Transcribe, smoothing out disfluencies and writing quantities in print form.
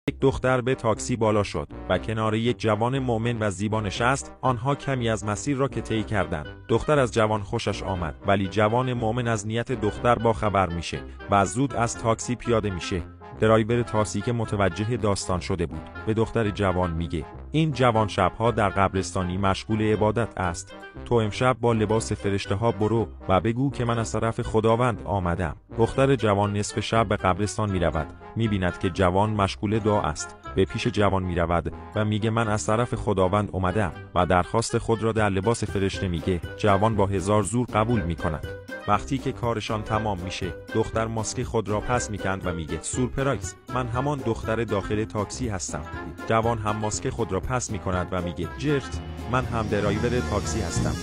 یک دختر به تاکسی بالا شد و کنار یک جوان مؤمن و زیبا نشست. آنها کمی از مسیر را که طی کردند. دختر از جوان خوشش آمد، ولی جوان مؤمن از نیت دختر با خبر میشه و زود از تاکسی پیاده میشه. درایور تاکسی که متوجه داستان شده بود به دختر جوان میگه این جوان شبها در قبرستانی مشغول عبادت است. تو امشب با لباس فرشته ها برو و بگو که من از طرف خداوند آمدم. دختر جوان نصف شب به قبرستان میرود. میبیند که جوان مشغول دعا است. به پیش جوان میرود و میگه من از طرف خداوند اومدم و درخواست خود را در لباس فرشته میگه. جوان با هزار زور قبول میکند. وقتی که کارشان تمام میشه دختر ماسک خود را پس میکند و میگه سورپرایز، من همان دختر داخل تاکسی هستم. جوان هم ماسک خود را پس میکند و میگه جرت، من هم درایور تاکسی هستم.